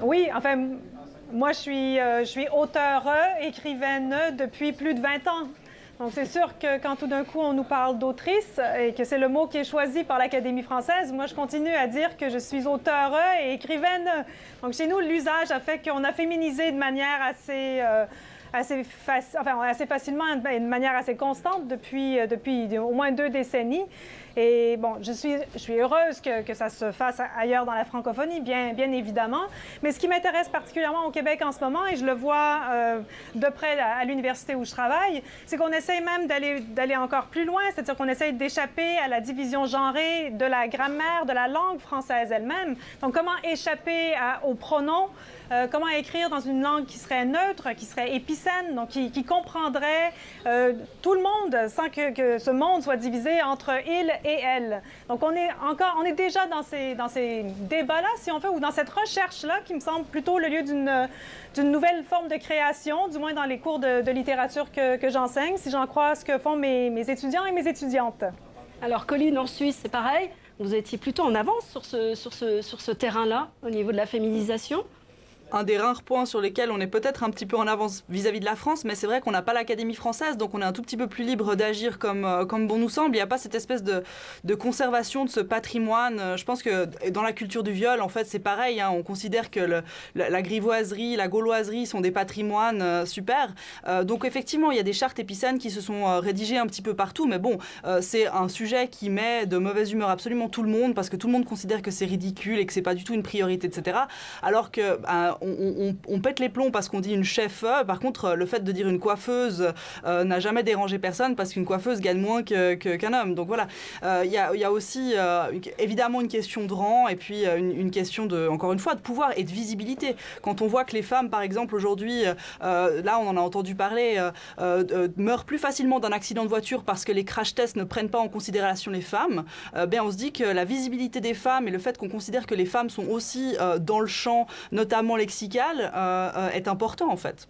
Oui, enfin, moi, je suis auteure, écrivaine depuis plus de 20 ans. Donc, c'est sûr que quand tout d'un coup, on nous parle d'autrice et que c'est le mot qui est choisi par l'Académie française, moi, je continue à dire que je suis auteure et écrivaine. Donc, chez nous, l'usage a fait qu'on a féminisé de manière assez facilement, de manière assez constante depuis au moins 2 décennies. Et bon, je suis heureuse que ça se fasse ailleurs dans la francophonie, bien évidemment. Mais ce qui m'intéresse particulièrement au Québec en ce moment, et je le vois de près à l'université où je travaille, c'est qu'on essaye même d'aller encore plus loin, c'est-à-dire qu'on essaye d'échapper à la division genrée de la grammaire, de la langue française elle-même. Donc, comment échapper aux pronoms, comment écrire dans une langue qui serait neutre, qui serait épicène, donc qui comprendrait tout le monde sans que ce monde soit divisé entre il et elle. Donc, on est déjà dans ces débats-là, si on veut, ou dans cette recherche-là, qui me semble plutôt le lieu d'une nouvelle forme de création, du moins dans les cours de littérature que j'enseigne, si j'en crois ce que font mes étudiants et mes étudiantes. Alors, Colline, en Suisse, c'est pareil. Vous étiez plutôt en avance sur ce terrain-là, au niveau de la féminisation. Un des rares points sur lesquels on est peut-être un petit peu en avance vis-à-vis de la France, mais c'est vrai qu'on n'a pas l'Académie française, donc on est un tout petit peu plus libre d'agir comme bon nous semble. Il n'y a pas cette espèce de conservation de ce patrimoine. Je pense que dans la culture du viol, en fait, c'est pareil. Hein, on considère que la grivoiserie, la gauloiserie sont des patrimoines super. Donc effectivement, il y a des chartes épicènes qui se sont rédigées un petit peu partout, mais bon, c'est un sujet qui met de mauvaise humeur absolument tout le monde, parce que tout le monde considère que c'est ridicule et que c'est pas du tout une priorité, etc. Alors que on pète les plombs parce qu'on dit une chef. Par contre, le fait de dire une coiffeuse n'a jamais dérangé personne, parce qu'une coiffeuse gagne moins qu'un homme. Donc voilà, il y a aussi évidemment une question de rang, et puis une question encore une fois, de pouvoir et de visibilité. Quand on voit que les femmes, par exemple, aujourd'hui, là on en a entendu parler, meurent plus facilement d'un accident de voiture parce que les crash tests ne prennent pas en considération les femmes, bien on se dit que la visibilité des femmes et le fait qu'on considère que les femmes sont aussi dans le champ, notamment lexical, est important en fait.